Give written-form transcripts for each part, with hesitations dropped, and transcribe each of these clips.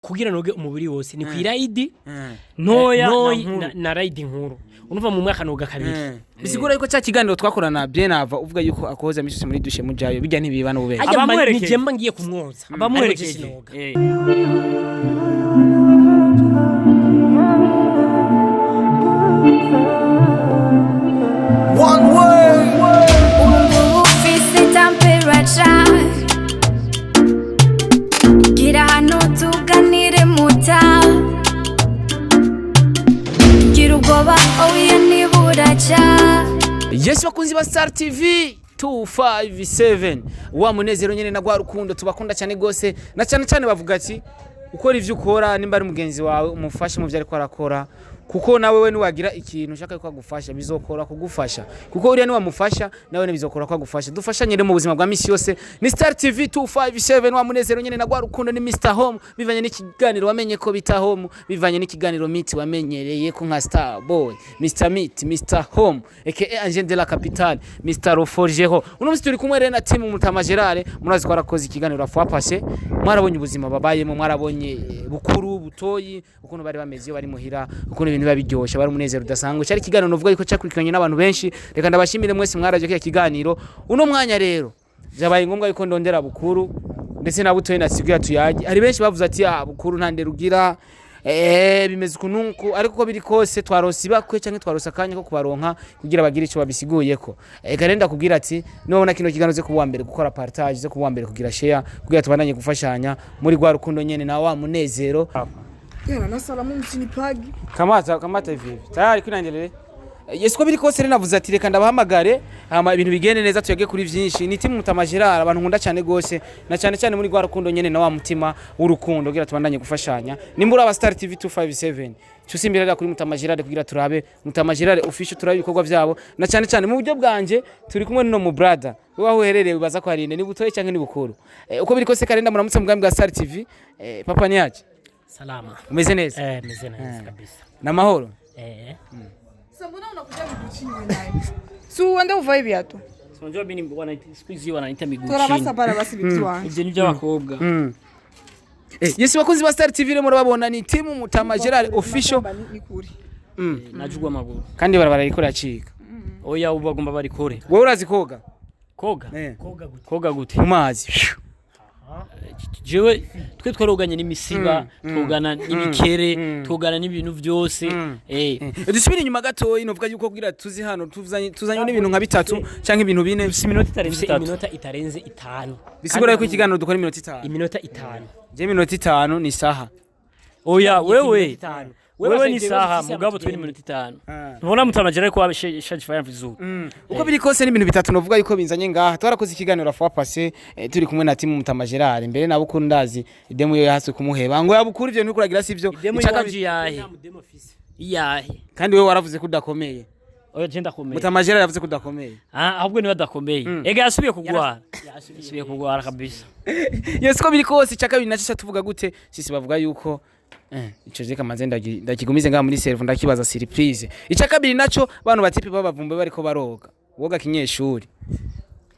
kugira noge umubiri wose ni kwirayidi ntoya na ride nkuru unumva mu mwaka noga kabiri bisigura yuko cya kiganiro twakorana Bienava uvuga yuko akoza misisi muri dushe mujayo bijya ntibiba n'ububere abamwerekeye mba ngiye kumwoza abamwerekeye one way ufise temperature gira hano tuganire muta gira ubwoba oya niburaca. Yes bakunzi ba Star TV 257 wa munezero nyene na gwa rukundo tubakunda cyane gose na cyane bavuga ati ukora ivyo ukora nimba ari mugenzi wawe umufashe mu byo ariko arakora kuko nawe we niwagira ikintu ushaka ko agufasha bizokora kugufasha kuko uriya ni wamufasha nawe ne bizokora ko agufasha dufashanye rero mu buzima bwa misi yose ni Star TV 257 wa munezero nyene na gwa rukundo ni Mr Home bivanye n'ikiganiro wamenye ko bita Home bivanye n'ikiganiro Meet wamenyereye ko nka Star Boy Mr Meet Mr Home aka Agent de la Capitale Mr Roforgeho uno musi turi kumwe rero na team Mutama Gerard murazi ko arakoze ikiganiro afwa passé mwarabonye ubuzima babayemo mwarabonye bukuru butoyi ukuntu bari bameze bari muhira ukuntu biba biryosha bari umunezero udasanzwe cyari kiganiro novuga yuko cyakurikiranye n'abantu benshi reka ndabashimire mwese mwaraje ko kiganiro uno mwanya rero jabaye ngombwa yuko ndondera bukuru ndetse na butoye nasigaye tuyaje ari benshi bavuze ati bukuru ntande rugira bimeze kununku ariko ko biri kose twaronse bakwe cyangwa twaronse akanya ko kubaronka kugira bagire icyo babisiguye ko garenda kubwira ati nubona kino kiganiro ze kuwa mbere gukora partage ze kuwa mbere kugira share kugira tubandanye gufashanya muri gwa rukundo nyene na wa munezero. Yana na salamu mchini pagi. Kamata hivi. Tayari kwinandelele. Yesu ko biri kose navuze ati reka ndabahamagare hama ibintu bigende neza tuyage kuri vyinshi ni timu Mutama Gerard abantu nkunda cyane gose na cyane muri gwa rukundo nyene na wa mutima w'urukundo kugira tubandanye gufashanya nimbura aba Star TV 257 cyusimbira kuri Mutama Gerard kugira turabe Mutama Gerard official turabe ibikorwa byabo na cyane mu buryo bwanje turi kumwe no mu brother wewe uherereye bibaza ko harinde ni butoye cyangwa ni bukuru uko biri kose karenda muramutse mugambi bwa Star TV papa ni yaje salama umeze neza meze neza kabisa na mahoro Sambona unakuja miguchini naye. Su uende uvae viatu. Unajua mimi squeeze wanaita miguu chini. Tora basa para basi vitu wangu. Ibyo ni by'abakobwa. Yes bakunzi ba Star TV rero murababona ni timu Mutama Gerard official. Najugwa amaguru. Kandi barabara riko racika. Oya ubagomba bari kore. Wewe urazi koga? Koga gute? Koga gute? Mu mazi. Jewe twe twaroganye n'imisiba twogana n'ibikere twogana n'ibintu byose dusubira inyuma gato inovuga yuko kugira tuzi hano tuzanye n'ibintu nka bitatu cyangwa ibintu bine iminota itarenze 5 bisigura ko ikiganiro dukora iminota 5 je iminota 5 ni saha oya wewe ni saha mugabo twe ni minota 5 ntubona Mutama Gerard ko abashaje fire vizu uko biri kose n'ibintu bitatu novuga yuko binzanye ngaha twarakoze ikiganiro afwa passé turi kumwe na timu Mutama Gerard mbere nabo kundazi idemo yo yahase kumuheba ngo yabukura ivyo ntikuragira sivyo icakaje yahe kandi wewe waravuze ko udakomeye oya je ndakomeye Mutama Gerard yavuze ko udakomeye ahubwo niba dakomeye ega yasubiye kugwara kabisa yes ko biri kose icakabiri nacisha tuvuga gute sisi bavuga yuko ico je kamaze ndakigumize nga muri serve ndakibaza surprise icakabiri naco bantu batipe babavumbe bariko baroga woga kinyeshuri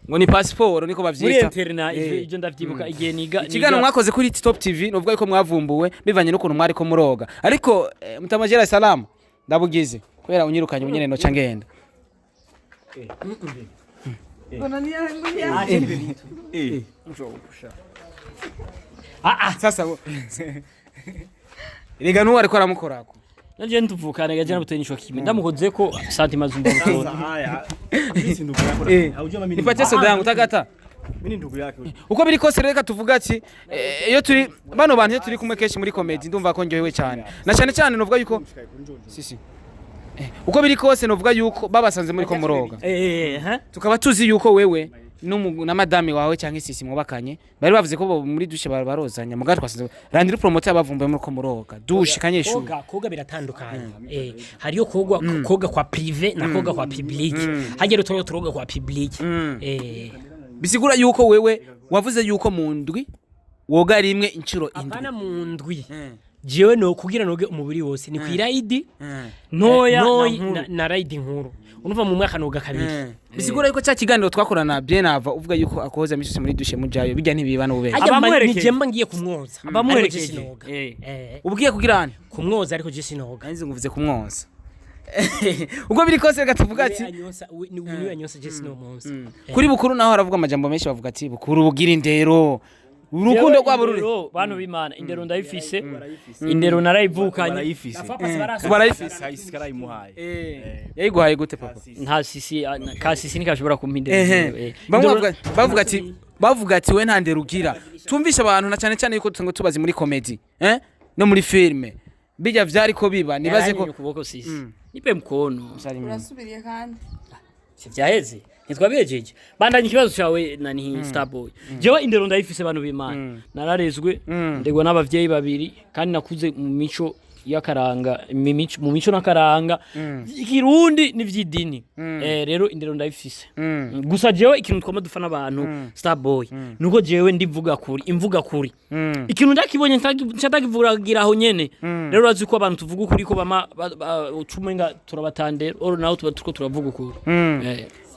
ngo ni passport niko bavyita muri interna ivyo ndavyibuka igihe niga ikigano mwakoze kuri Top TV novuga yuko mwavumbuwe bivanye n'ukuntu mwari ko muroga ariko Mutama Gerard salamu ndabugize kubera unyirukanye unyene no cangenda sasa Riga nuwa ariko aramukorako. Nanje ntuvukana gaje nabuteye nisho kimwe. Ndamukoze ko santima zumbuto. Afisi ndugu yako. Haujua mimi. Nipatie soda yangu takata. Mimi ndugu yake. Uko biri kose reka tuvuga ati iyo turi bano bantu turi kumwe keshi muri comedy ndumva ko ndyohewe cyane. Na cyane novuga yuko sisi. Uko biri kose novuga yuko babasanze muri ko muroga. Tukaba tuzi yuko wewe na madame wawe cyangwa isisi mubakanye bari bavuze ko muri dushe barozanya mugato twasanze randiri promoter bavumbuye muri ko muroga dushe kanyeshu koga biratandukanye hariyo koga kwa privé na koga kwa public hagera turoga kwa public bisigura yuko wewe wavuze yuko mu ndwi woga rimwe incuro indwi apana mu ndwi jewe no kugira noge umubiri wose ni kwirayidi ntoya na ride nkuru unuva mu mwaka noga kabiri bisigura yuko cya kiganiro twakorana Bienava uvuga yuko akoza mishise muri dushe mujayo bijya ntibiba n'ububere abamuherekeje mba ngiye kumwoza abamuherekeje ubwiye kugira hano kumwoza ariko je sinoga nzi nguvuze kumwoza ubwo biri kose reka tuvuga ati ni anyosa je sinomonza kuri bukuru naho aravuga amajambo menshi bavuga ati bukuru bugira indero urukundo rwabo ruri bantu b'Imana indero ndayifise indero narayivukanye barayifise Kahise karayimuhaye yayiguhaye gute papa nta sisi ka sisi nikashobora kumpindera bavuga ati we nta ndero ugira tumvisha abantu na cyane cyane yuko tubazi muri comedy no muri filme bijya vyari ko biba nibaze ko kuboko sisi nipe mkono urasubiriye kandi sivyaheze ntitwabejeje bandanye ikibazo cyawe nani Starboy jewe indero ndayifise bantu b'Imana nararezwe ndegwa n'abavyeyi babiri kandi nakuze mu mico yakaranga mu mico nakaranga ikirundi n'ivyidini rero indero ndayifise gusa jewe ikintu twama dufana abantu Starboy nuko jewe ndivuga kuri imvuga kuri ikintu ndakibonye nshatakivugira aho nyene rero urazi ko abantu tuvuga kuri ko bama ucumenga turabatandera oro naho tuba turiko turavuga kuri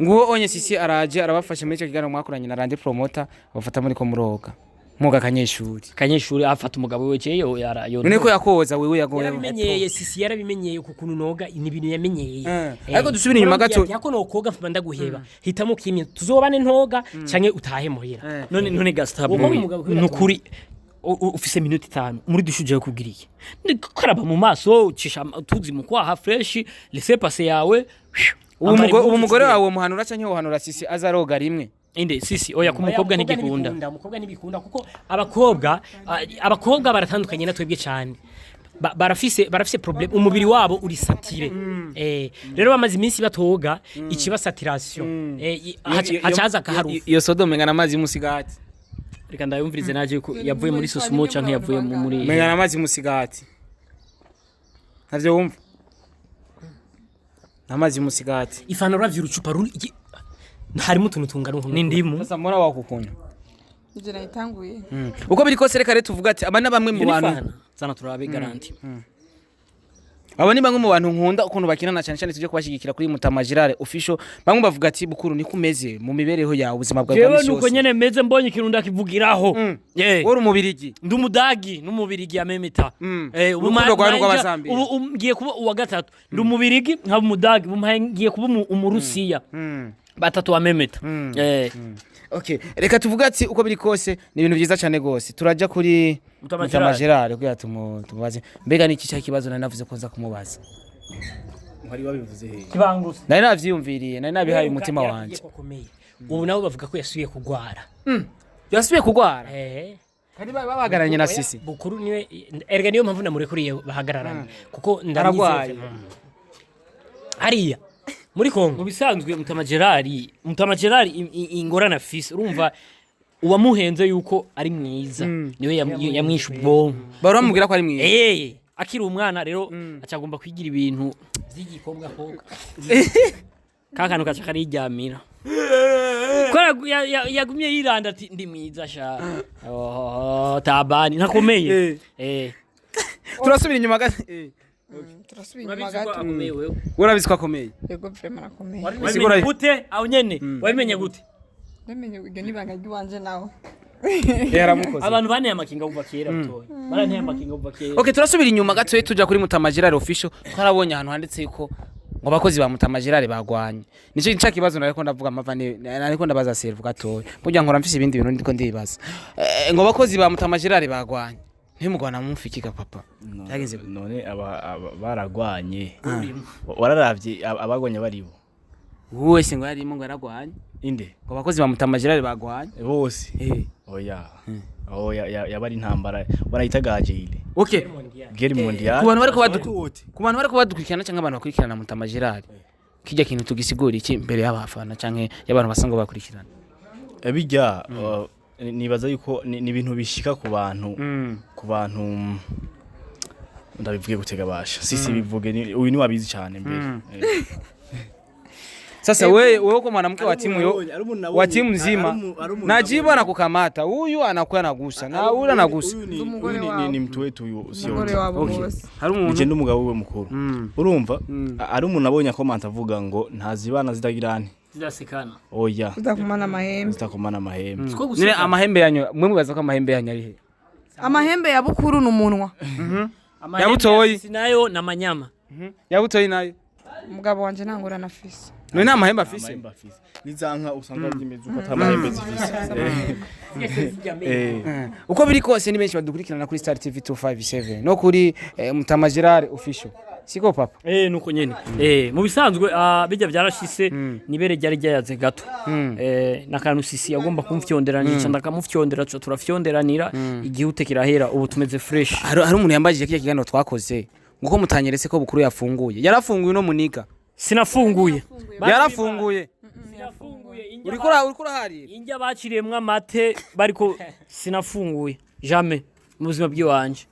nguwo onye sisi araje arabafasha muri icyo kiganiro mwakoranye na Rande Promoter bafata muri ko muroga muga kanyeshuri afata umugabo we cyeyo yarayo none ko yakoza wewe yagoye yarabimenyeye sisi yarabimenyeye kukuntu noga ni ibintu yamenyeye ariko dusubira inyuma gato yako no koga mfa ndaguheba hitamo kimwe tuzobane ntoga canke utahe muhira none Starboy nukuri ufise minute 5 muri dushuje kubwiriye ndikaraba mu maso ucisha tuzi mu kwaha fresh laisser passer yawe ubu mugore wawe muhanura canke wohanura sisi azaroga rimwe inde sisi oya ku mukobwa ntigikunda umukobwa nibikunda kuko abakobwa baratandukanye na twebwe cyane barafise problem umubiri wabo uri satire rero bamaze iminsi batoga ikiba saturation hacaza kaharufu iyo Sodome ngana amazi musigati reka ndayumvirize naje yavuye muri Sosumo canke yavuye muri ngana amazi musigati navyo wumva amazi musigati ifano ravyo urucupa harimo utuntu tungana n'indimu sasa mbona wakukunya ije nayitanguye uko biri kose reka tuvuga ati abana bamwe mu bantu zana turabe garanti aba ni bamwe mu bantu nkunda ukuntu bakinana cyane cyane tuje kubashigikira kuri Mutama Gerard official bamwe bavuga ati bukuru ni kumeze mu mibereho yawe ubuzima bwawe bwa misi yose nuko nyene meze mbonye ikintu ndakivugiraho wori umubirigi ndumudagi n'umubirigi ya Memita urukundo rwa rw'abazambi ubu ngiye kuba uwa gatatu ndumubirigi nkaba umudagi ngiye kuba umurusiya batatu wa Memeta okay reka tuvuga ati uko biri kose ni ibintu byiza cyane gose turaja kuri Mutama Gerard kugira tumubaze mbega niki cya kibazo nari navuze ko nza kumubaza Mwari wabivuze he kibangusa nari navyiyumviriye nari nabihaye umutima wanje ubu nabo bavuga ko yasubiye kugwara yasubiye kugwara kandi babagaranye na sisi bukuru niwe erga niyo mpamvu namurekuriye bahagararanye kuko ndamwizeye hariya muri Kongo bisanzwe Mutama Gerard ingorana fisi urumva uwamuhenze yuko ari mwiza niwe yamwisha ubwonko baramubwira ko ari mwiza akiri umwana rero acagomba kwigira ibintu by'igikobwa koga kakanu kaca kariryamira ko yagumye yiranda ati ndi mwiza sha tabani ntakomeye turasubira inyuma gato turasubira inyuma gato urabizi ko akomeye yego vraiment akomeye wabimenye gute aho nyene wabimenye gute namenye ibyo nibanga ry'uwanje nawe yaramukoze abantu bane amakinga kuva kera butoya baranteye amakinga kuva kera okay turasubira inyuma gato tuja kuri Mutama Gerard official twarabonye ahantu handitse yuko ngo abakozi ba Mutama Gerard bagwanye nico nca kibazo nariko ndavuga amavane nariko ndabaza serve gatoya burya nkora mfise ibindi bintu ndiko ndibaza ngo abakozi ba Mutama Gerard bagwanye ntimugwana mumfikika papa yagenze none baragwanye wararavye abagwanye baribo wese ngo yarimo ngo yaragwanye inde ngo abakozi ba Mutama Gerard bagwanye bose oya yabari intambara barayitagaje ile okay guerre mondiale ku bantu bariko badukurikirana cyangwa abantu bakurikirana Mutama Gerard kijya kintu tugisigura iki mbere y'abafana canke y'abantu basanzwe bakurikirana bijya nibaza yuko ni ibintu bishika ku bantu ndabivuge gutega basha sisi bivuge uyu ni wabizi cyane mbere Sasa wewe kwa mwanamke wa timu nzima najibu anakukamata, huyu anakuwa anagusa na huyu anagusa. Ni mtu wetu huyo, sio umugore wabo bose. Hari umuntu nje ndumugabo we mukuru. Urumva ari umuntu abonye comment avuga ngo ntazibana zitagirane zidasekana. Oya Udakumana amahembe. zitakomana amahembe. nire amahembe yanyu mwe mubaza ko amahembe yanyu ari he? Amahembe ya bukuru n'umunwa. Yabutoyi. Sinayo na manyama. Yabutoyi nayo. Umugabo wanje ntangura na fisi. None amahembe afise. Amahembe afise. Nizanka usanga ryimeze uko atamahembe zifise. Uko biri kose ni benshi badukurikirana kuri Star TV 257 no kuri Mutama Gerard official. Siko papa? Nuko nyene. Mu bisanzwe bijya byarashise nibere ryari ryayaze gato. Nakantu sisi agomba kumfyondera nica ndakamufyondera cyo turafyonderanira igihute kirahera ubu tumeze fresh. Hari umuntu yambajije kiya kiganiro twakoze nguko mutanyeretse ko bukuru yafunguye. Yarafunguye no muniga. Sinafunguye. Yarafunguye. Sinafunguye. Urikura hari? Injya baciriyemwe amate bariko sinafunguye. Jamais mu buzima bw'iwanje.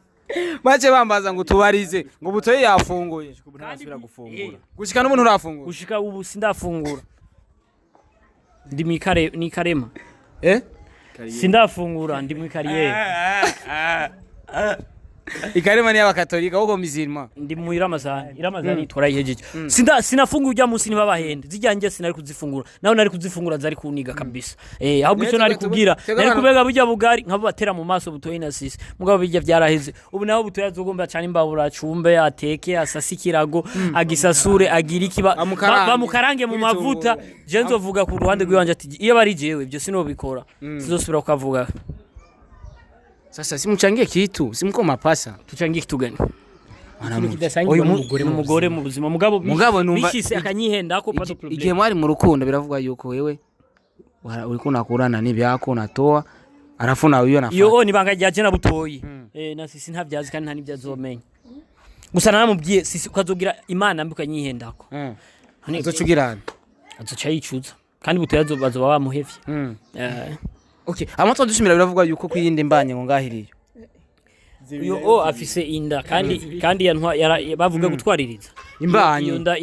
Bace bambaza ngo tubarize ngo butoye yafunguye. Ntasubira gufungura. Gushika n'umuntu urafungura. Gushika ubu sindafungura. Ndi ni karema. Sindafungura ndi mu kariyeri. Ikarema ni abakatolika uko mizirima. Ndi mu Iramazani twarayihejeje. Sinafunguye ujya munsi ni babahende. Zijyanje sinari kuzifungura. Naho nari kuzifungura zari kuniga kabisa. Ahubwo icyo nari kubwira. Nari kubega bujya bugari nkabo batera mu maso butoye na sisi. Mugabo bijya byaraheze. Ubu naho butoye azogomba cyane imbabura cumbe ateke asasikirago agisasure agira ikiba bamukarange mu mavuta. Je nzovuga ku ruhande rw'iwanje ati iyo bari jewe ibyo sinobikora. Sizosubira kukavuga. Sasa simuchangie kitu, simko mapasa. Tuchangie kitu gani? Uyu mugore mu buzima mugabo numva bishise akanyihenda ko pato problem. Igihe mwari mu rukundo biravuga yuko wewe uriko nakurana n'ibyako unatoa arafuna uyo nafata. Yo nibanga ryaje na butoyi. Na sisi ntavyazi kandi nta n'ibyazomenya. Gusa naramubwiye sisi ukazogira Imana mbi ukanyihendako. Azocugirana. Azoca yicuza. Kandi butoyi bazoba bamuhevye. Okay, amatwa dushimira biravuga yuko kwiyinde mbanye ngo ngahiriyo. Yo afise inda kandi bavuga gutwaririza. Imbanye. Iyo nda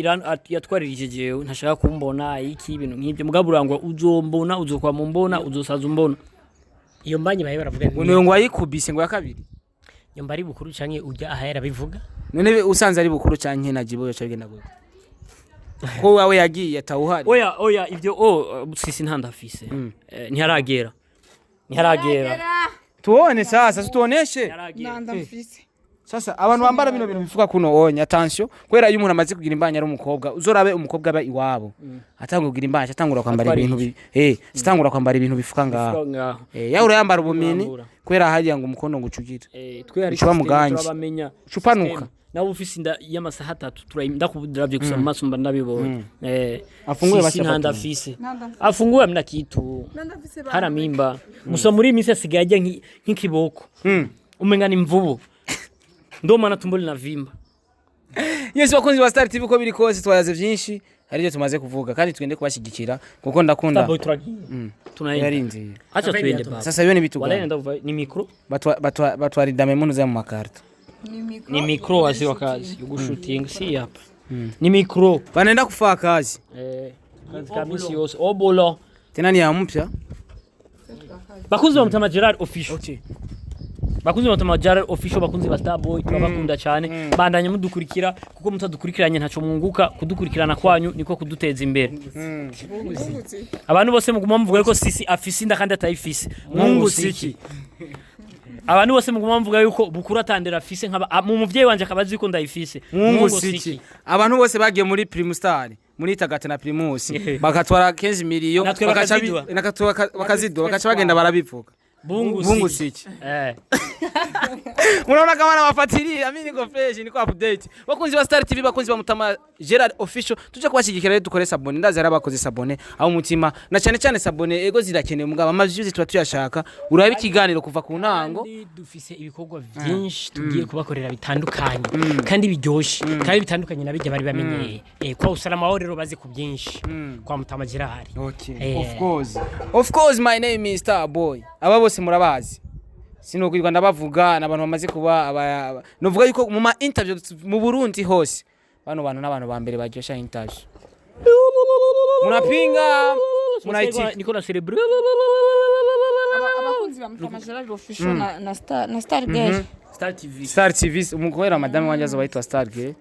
yatwaririje jewe ntashaka kumbona iki ibintu nk'ibyo mugabo urangwa uzombona uzokwa mumbona uzosaza umbona. Iyo mbanye baye baravuga ngo ngo ayikubise ngo ya kabiri. Iyo mbari bukuru canke ujya ahera bivuga. None usanze ari bukuru canke najibo yaca bigenda gute? Ko wawe yagiye atawuhari. Oya ivyo sisi ntandafise. Ntiharagera. Tuone sasa tuoneshe. Nanda mfise. Sasa abantu bambara bino bintu bifuka kuno onya attention kwera iyo umuntu amaze kugira imbanya ari umukobwa uzorabe umukobwa aba iwabo atanga kugira imbanya atangura kwambara ibintu sitangura kwambara ibintu bifuka ngaho yaura yambara ubumini kwera hariya ngo umukono ngucugira twe hari turabamenya cupanuka nawe ufise inda y'amasaha 3 ndakubudiravye gusa mu maso mba ndabibonye afunguye basi ntandafise afunguye amna kitu hara mimba gusa muri imisi asigaye ajya nk'ikiboko umenga ni mvubu ndo mana tumboli na vimba. Yes bakunzi ba Star TV ko biri kose twayaze byinshi hari byo tumaze kuvuga kandi twende kubashigikira kuko ndakunda tunayarinze acha twende baba sasa hiyo ni bitu wala nenda ni micro batwari dame munu za mu makarta ni micro wasi wakazi yugo shooting si hapa ni micro banaenda kufaa kazi kazi kamisi yose obolo tena ni ya mpya bakunzi ba Mutama Gerard official bakunzi ba Mutama Gerard official bakunzi ba Starboy babakunda cyane bandanye mudukurikira kuko mutadukurikiranye ntaco mwunguka kudukurikirana kwanyu niko kuduteza imbere abantu bose muguma muvuga ko sisi afise inda kandi atayifise mwungusiki abantu bose muguma muvuga yuko bukuru atandera afise nkaba mu muvyeyi wanje akabazi yuko ndayifise mwungusiki abantu bose bagiye muri Primustar muri Tagata na Primus bakatwara 15 miliyo bakazidwa bakaca bagenda barabivuga bungusiki Unaona kama na wafuatilia mimi niko fresh niko update bakunzi ba Star TV bakunzi ba Mutama Gerard official tuje kubashigikira rero dukore sabone ndazi arabakoze sabone aho mutima na cyane sabone ego zirakeneye mugabo amavyuzi tuba tuyashaka uraba ikiganiro kuva ku ntango dufise ibikorwa byinshi tugiye kubakorera bitandukanye kandi biryoshe kandi bitandukanye nabijya bari bamenyeye kwa usalama wao rero bazi ku byinshi kwa Mutama Gerard. Okay of course my name is Starboy aba bose murabazi sinokwirirwa ndabavuga nabantu bamaze kuba novuga yuko mu ma interview mu Burundi hose bano bantu n'abantu ba mbere baryosha interview munapinga munaitika niko na celebrate abakunzi bamutama Gerard official na Star Girl. Star TV Star TV umukorera madame wanje azobaitwa Star Girl.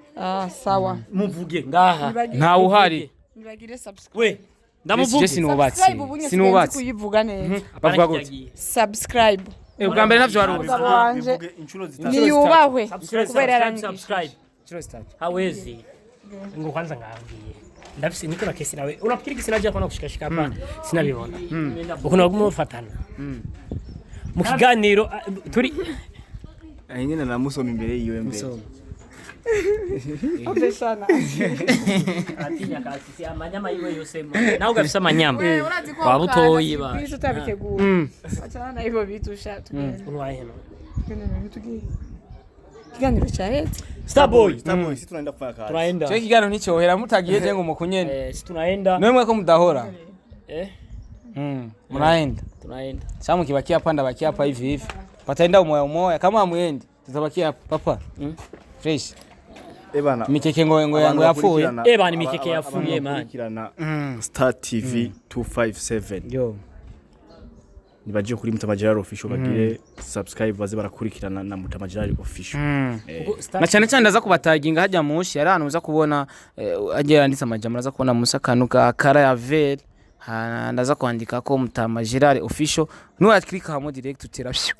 Sawa. muvuge ngaha nta uhari Nibagire subscribe. we ndamuvuge sinubatse Subscribe sinubatse kuyivuga neza. bavuga gute Subscribe. ubwa mbere ntavyo wari Umugabo wanje inshuro zitatu niyubahwe subscribe kubera yarangije. subscribe hawezi ngo kwanza ngambie ndafise niko na kesi nawe unafikiri kesi naje kwa kushikashika hapa sinabibona ukuna gumofatana mu kiganiro turi nyine namusoma imbere yiwe mbere Obeshana. atinya kasi amanyama yiwe yose nawe ugafisa amanyama Urazi ko wabutoyi ba bitu tabitegura. Achana na hivyo vitu ushatugenda. unwaheno Kiganiro cha hete. Starboy si tunaenda kufanya kazi tunaenda cyo kiganiro nicyohera mutagiye je ngo mukunyene si tunaenda nemwe ko mudahora munaenda tunaenda samu kibakia hapa ndabakia hapa hivi hivi pataenda umoya umoya kama muendi tutabakia hapa papa fresh ebana mikeke ngo yapfuye bani mikeke yafuye man Star TV 257 yo nibaje kuri Mutama Gerard official bagire subscribe baze barakurikirana na Mutama Gerard official na cyane cyane ndaza kubataginga hajya mushi yari ahantu uza kubona agiye yanditse amajambo ndaza kubona musa kanuka kara ya ver ndaza kwandika ko Mutama Gerard official nuwa klika hamo direct uterapyo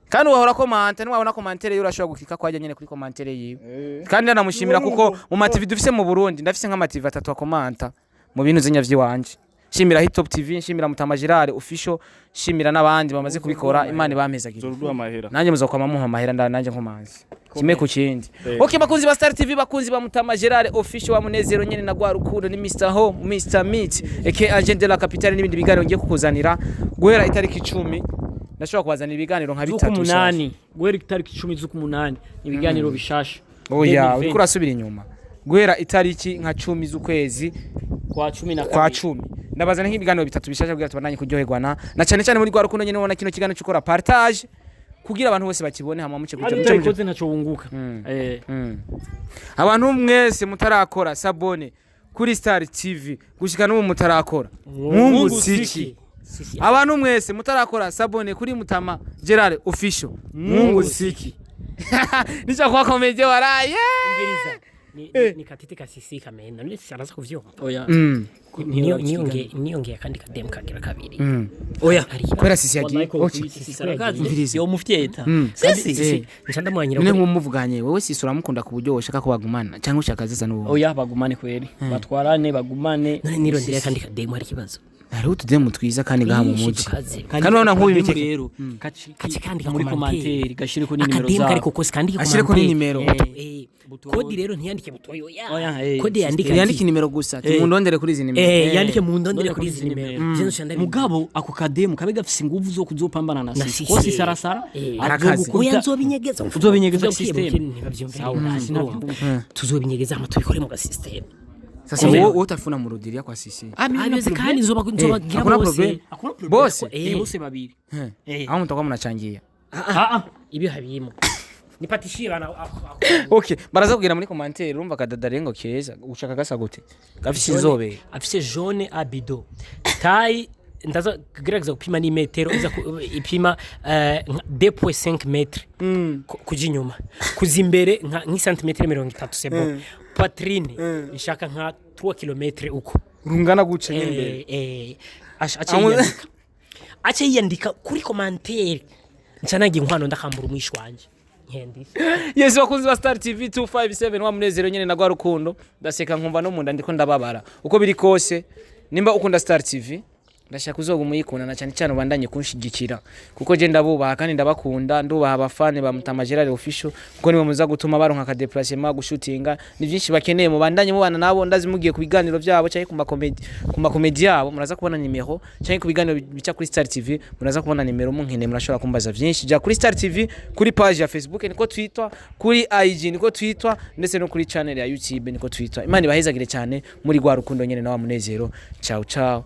kandi wahora komanta niwabona commentaire yo urashobora gukika kwajya nyene kuri commentaire yiwe kandi namushimira kuko mu mativi dufise mu Burundi ndafise nka mativi 3 akomanta mu bintu zinyavyi wanje shimira Hit Top TV shimira Mutama Gerard official shimira nabandi bamaze kubikora Imana bampezagira zoruduha amahera nanjye muzakwama muha amahera nanjye nkomanzi kime ku kindi okay bakunzi ba Star TV bakunzi ba Mutama Gerard official wa Munezero nyene na gwa rukundo ni Mr Home Mr Meat aka Agent de la Capitale n'ibindi biganiro ngiye kukuzanira guhera itariki 10 ndashobora kubazanira ibiganiro nka bitatu umunani guhera itariki 10 z'ukumunani ibiganiro bishasha oya uriko urasubira inyuma guhera itariki nka 10 z'ukwezi kwa 10 kwa 10 ndabazana nk'ibiganiro bitatu bishasha kugira tubandanye kuryoherwa na cyane cyane muri gwa rukundo nyene ubona kino kiganiro cyukora partage kugira abantu bose bakibone hamwe muce kugira ikoze ntaco wunguka abantu mwese mutarakora sabone kuri Star TV gushika no mutarakora mungusiki abantu mwese mutarakora sabone kuri Mutama Gerard official mungusiki nicha kwa komedie waraye ni katite kasisi kamena ni saraza kuvyumva oya niyongeye kandi kadem kagira kabiri oya kwera sisi yagiye yo mufyeta sisi nshanda mwanyira ne nkumuvuganye wewe sisi uramukunda ku buryo ushaka ko bagumana cyangwa ushaka ziza n'uwo oya bagumane kweri batwarane bagumane none nirondera kandi kadem hari kibazo hariho tudemu twiza kandi gaha mu muji kandi urabona nk'uyu bike rero kaci kandi muri commentaire gashire ko ni nimero za akadem ariko kose kandi ashire ko ni nimero kodi rero ntiyandike butoyo oya kodi yandike nimero gusa tumundondere kuri izi nimero yandike mundondere kuri izi nimero je nshanda mugabo ako kademu kabe gafise ingufu zo kuzopambana na sisi kose sarasara arakazi oya nzobinyegeza uzobinyegeza system ntibavyumvira tuzobinyegeza ama tubikore mu ga system sasa wowe utafuna mu rudiria kwa sisi abeze kandi nzobagira bose bose babiri aho mutakuwa munachangia ibi habimo nipatishira na okay baraza kugira muri commentaire urumva kadadarengo keza ushaka gasa gute gafise izobe afise jaune abido taille ndaza kugerageza gupima ni metero iza ipima 2.5 metre kujinyuma kuzimbere nka santimetre 30 sebo patrine nshaka nka 3 km uko rungana guce nyembere acha yandika kuri commentaire ncanagi inkwano ndakambura umwishi wanje yes bakunzi ba Star TV 257 wa Munezero nyene na gwa rukundo ndaseka nkumva no munda ndiko ndababara uko biri kose nimba ukunda Star TV ndashaka uzogumuyikunda na cyane cyane ubandanye kunshigikira kuko je ndabubaha kandi ndabakunda ndubaha abafane ba Mutama Gerard official kuko nibo muza gutuma baronka ka déplacement gushutinga ni byinshi bakeneye mu bandanye mubana nabo ndazimugiye ku biganiro byabo cyane ku makomedi yabo muraza kubona nimero cyane ku biganiro bica kuri Star TV muraza kubona nimero munkene murashobora kumbaza byinshi ja kuri Star TV kuri page ya Facebook niko Twitter kuri IG niko Twitter ndetse no kuri channel ya YouTube niko Twitter Imana ibahezagire cyane muri gwa rukundo nyene na wa Munezero ciao ciao